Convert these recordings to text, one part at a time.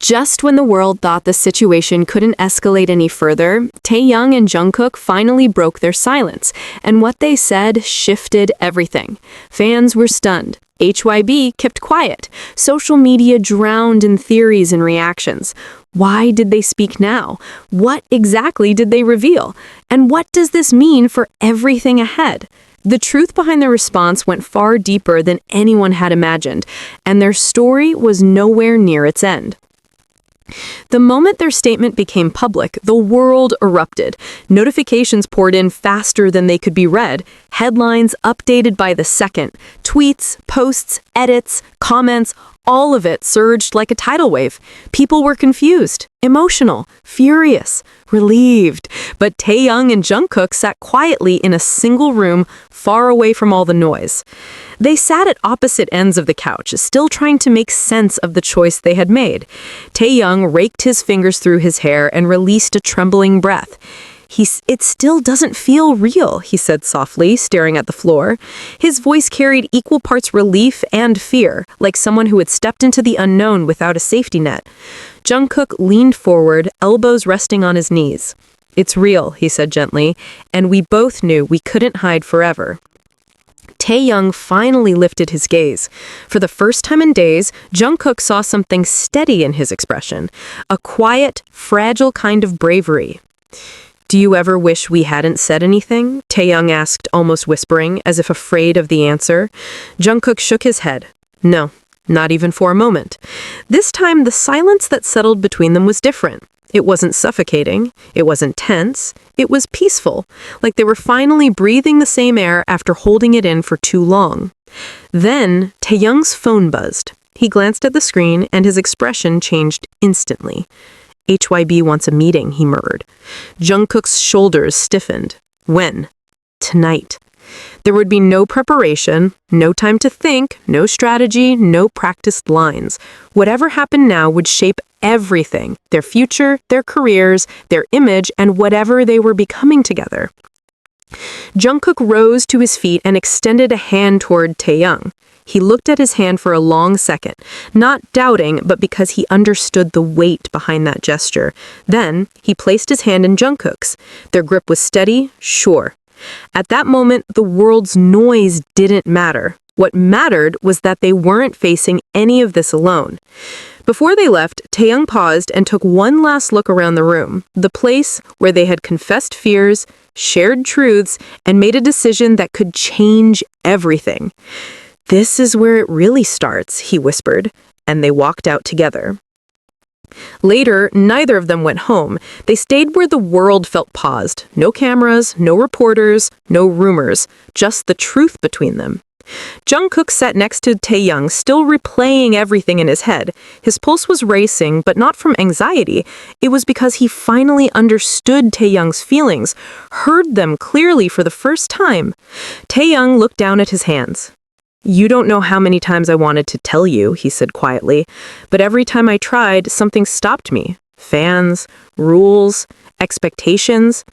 Just when the world thought the situation couldn't escalate any further, Taehyung and Jungkook finally broke their silence, and what they said shifted everything. Fans were stunned. Hybe kept quiet. Social media drowned in theories and reactions. Why did they speak now? What exactly did they reveal? And what does this mean for everything ahead? The truth behind their response went far deeper than anyone had imagined, and their story was nowhere near its end. The moment their statement became public, the world erupted. Notifications poured in faster than they could be read. Headlines updated by the second. Tweets, posts, edits, comments, all of it surged like a tidal wave. People were confused, emotional, furious, relieved. But Taehyung and Jungkook sat quietly in a single room, far away from all the noise. They sat at opposite ends of the couch, still trying to make sense of the choice they had made. Taehyung raked his fingers through his hair and released a trembling breath. It still doesn't feel real, he said softly, staring at the floor. His voice carried equal parts relief and fear, like someone who had stepped into the unknown without a safety net. Jungkook leaned forward, elbows resting on his knees. It's real, he said gently, and we both knew we couldn't hide forever. Taehyung finally lifted his gaze. For the first time in days, Jungkook saw something steady in his expression, a quiet, fragile kind of bravery. Do you ever wish we hadn't said anything? Taehyung asked, almost whispering, as if afraid of the answer. Jungkook shook his head. No, not even for a moment. This time, the silence that settled between them was different. It wasn't suffocating. It wasn't tense. It was peaceful, like they were finally breathing the same air after holding it in for too long. Then, Taehyung's phone buzzed. He glanced at the screen, and his expression changed instantly. Hybe wants a meeting, he murmured. Jungkook's shoulders stiffened. When? Tonight. There would be no preparation, no time to think, no strategy, no practiced lines. Whatever happened now would shape everything, their future, their careers, their image, and whatever they were becoming together. Jungkook rose to his feet and extended a hand toward Taehyung. He looked at his hand for a long second, not doubting, but because he understood the weight behind that gesture. Then, he placed his hand in Jungkook's. Their grip was steady, sure. At that moment, the world's noise didn't matter. What mattered was that they weren't facing any of this alone. Before they left, Taehyung paused and took one last look around the room, the place where they had confessed fears, shared truths, and made a decision that could change everything. This is where it really starts, he whispered, and they walked out together. Later, neither of them went home. They stayed where the world felt paused. No cameras, no reporters, no rumors, just the truth between them. Jungkook sat next to Taehyung, still replaying everything in his head. His pulse was racing, but not from anxiety. It was because he finally understood Taehyung's feelings, heard them clearly for the first time. Taehyung looked down at his hands. You don't know how many times I wanted to tell you, he said quietly, but every time I tried, something stopped me. Fans, rules, expectations.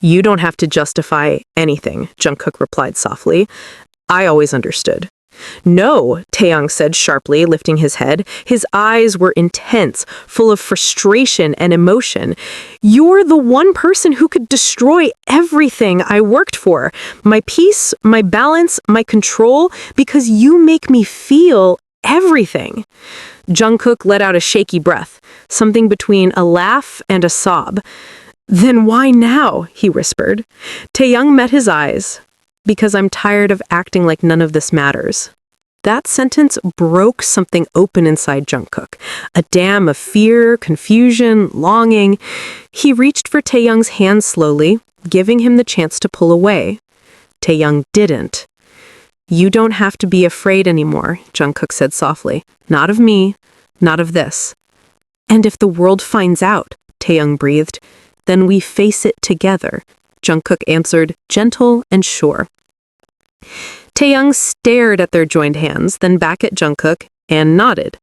You don't have to justify anything, Jungkook replied softly. I always understood. No, Taehyung said sharply, lifting his head. His eyes were intense, full of frustration and emotion. You're the one person who could destroy everything I worked for. My peace, my balance, my control, because you make me feel everything. Jungkook let out a shaky breath, something between a laugh and a sob. Then why now? He whispered. Taehyung met his eyes. Because I'm tired of acting like none of this matters. That sentence broke something open inside Jungkook, a dam of fear, confusion, longing. He reached for Taehyung's hand slowly, giving him the chance to pull away. Taehyung didn't. You don't have to be afraid anymore, Jungkook said softly. Not of me, not of this. And if the world finds out, Taehyung breathed, then we face it together. Jungkook answered, gentle and sure. Taehyung stared at their joined hands, then back at Jungkook, and nodded.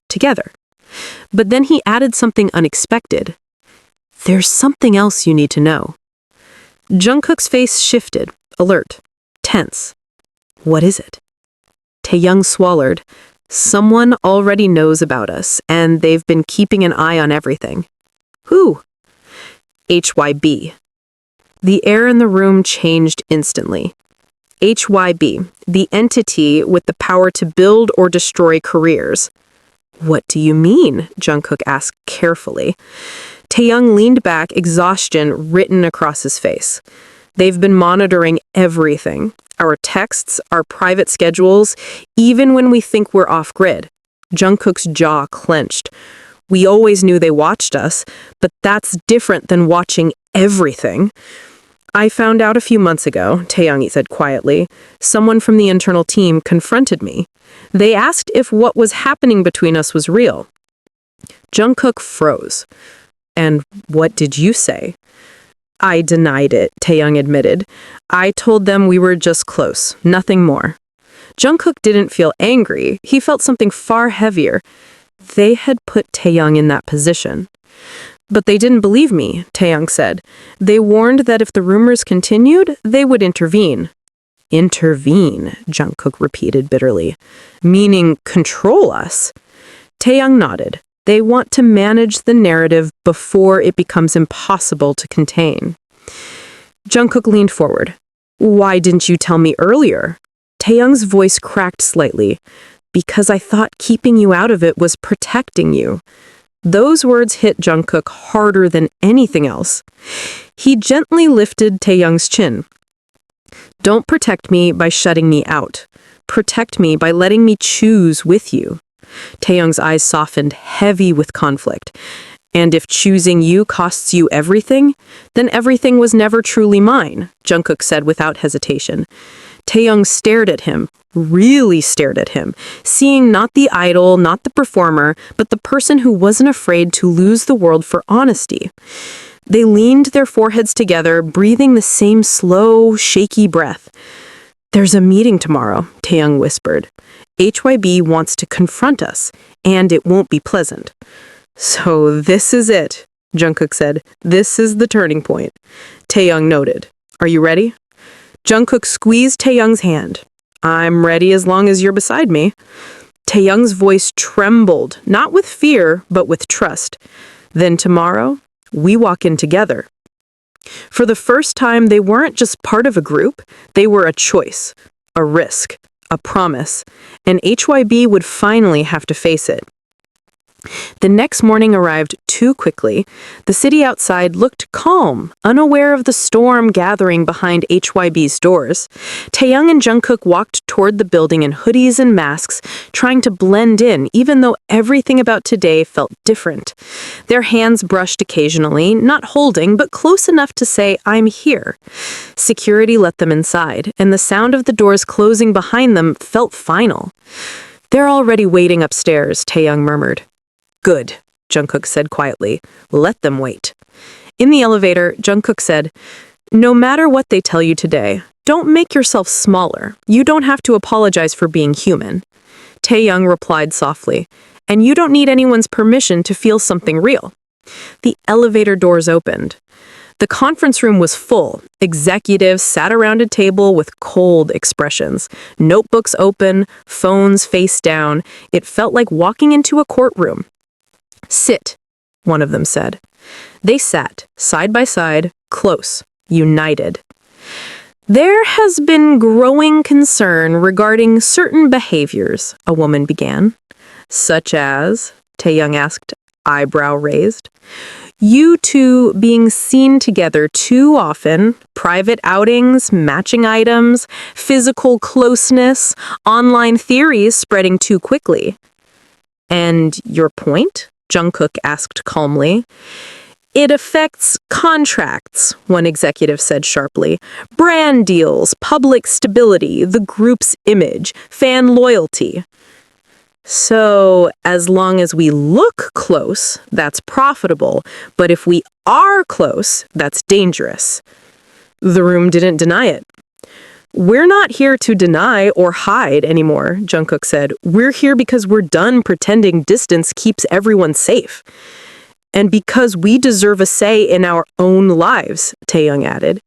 Together. But then he added something unexpected. There's something else you need to know. Jungkook's face shifted, alert, tense. What is it? Taehyung swallowed. Someone already knows about us, and they've been keeping an eye on everything. Who? Hybe. The air in the room changed instantly. Hybe, the entity with the power to build or destroy careers. What do you mean? Jungkook asked carefully. Taehyung leaned back, exhaustion written across his face. They've been monitoring everything. Our texts, our private schedules, even when we think we're off-grid. Jungkook's jaw clenched. We always knew they watched us, but that's different than watching everything. I found out a few months ago, Taehyung said quietly. Someone from the internal team confronted me. They asked if what was happening between us was real. Jungkook froze. And what did you say? I denied it, Taehyung admitted. I told them we were just close, nothing more. Jungkook didn't feel angry. He felt something far heavier. They had put Taehyung in that position. But they didn't believe me, Taehyung said. They warned that if the rumors continued, they would intervene. Intervene, Jungkook repeated bitterly. Meaning control us? Taehyung nodded. They want to manage the narrative before it becomes impossible to contain. Jungkook leaned forward. Why didn't you tell me earlier? Taehyung's voice cracked slightly. Because I thought keeping you out of it was protecting you. Those words hit Jungkook harder than anything else. He gently lifted Taehyung's chin. Don't protect me by shutting me out. Protect me by letting me choose with you. Taehyung's eyes softened, heavy with conflict. And if choosing you costs you everything, then everything was never truly mine, Jungkook said without hesitation. Taehyung stared at him, really stared at him, seeing not the idol, not the performer, but the person who wasn't afraid to lose the world for honesty. They leaned their foreheads together, breathing the same slow, shaky breath. There's a meeting tomorrow, Taehyung whispered. Hybe wants to confront us, and it won't be pleasant. So this is it, Jungkook said. This is the turning point. Taehyung noted. Are you ready? Jungkook squeezed Taehyung's hand. I'm ready as long as you're beside me. Taehyung's voice trembled, not with fear, but with trust. Then tomorrow, we walk in together. For the first time, they weren't just part of a group, they were a choice, a risk, a promise, and Hybe would finally have to face it. The next morning arrived too quickly. The city outside looked calm, unaware of the storm gathering behind Hybe's doors. Taehyung and Jungkook walked toward the building in hoodies and masks, trying to blend in, even though everything about today felt different. Their hands brushed occasionally, not holding, but close enough to say, I'm here. Security let them inside, and the sound of the doors closing behind them felt final. They're already waiting upstairs, Taehyung murmured. Good, Jungkook said quietly. Let them wait. In the elevator, Jungkook said, no matter what they tell you today, don't make yourself smaller. You don't have to apologize for being human. Taehyung replied softly, and you don't need anyone's permission to feel something real. The elevator doors opened. The conference room was full. Executives sat around a table with cold expressions. Notebooks open, phones face down. It felt like walking into a courtroom. Sit, one of them said. They sat, side by side, close, united. There has been growing concern regarding certain behaviors, a woman began. Such as, Taehyung asked, eyebrow raised. You two being seen together too often, private outings, matching items, physical closeness, online theories spreading too quickly. And your point? Jungkook asked calmly. It affects contracts, one executive said sharply. Brand deals, public stability, the group's image, fan loyalty. So, as long as we look close, that's profitable, but if we are close, that's dangerous. The room didn't deny it. We're not here to deny or hide anymore, Jungkook said. We're here because we're done pretending distance keeps everyone safe. And because we deserve a say in our own lives, Taehyung added.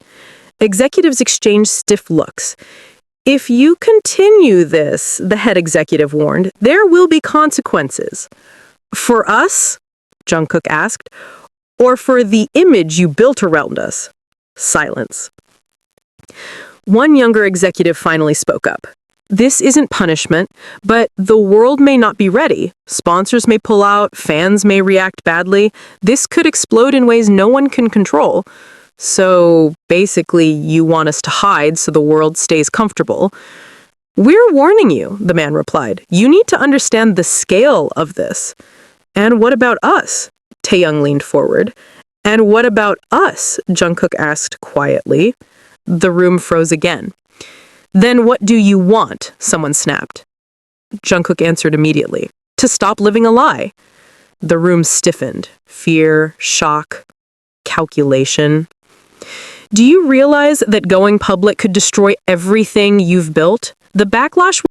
Executives exchanged stiff looks. If you continue this, the head executive warned, there will be consequences. For us? Jungkook asked. Or for the image you built around us? Silence. One younger executive finally spoke up. This isn't punishment, but the world may not be ready. Sponsors may pull out, fans may react badly. This could explode in ways no one can control. So basically, you want us to hide so the world stays comfortable. We're warning you, the man replied. You need to understand the scale of this. And what about us? Taehyung leaned forward. And what about us? Jungkook asked quietly. The room froze again. Then what do you want? Someone snapped. Jungkook answered immediately. To stop living a lie. The room stiffened. Fear, shock, calculation. Do you realize that going public could destroy everything you've built? The backlash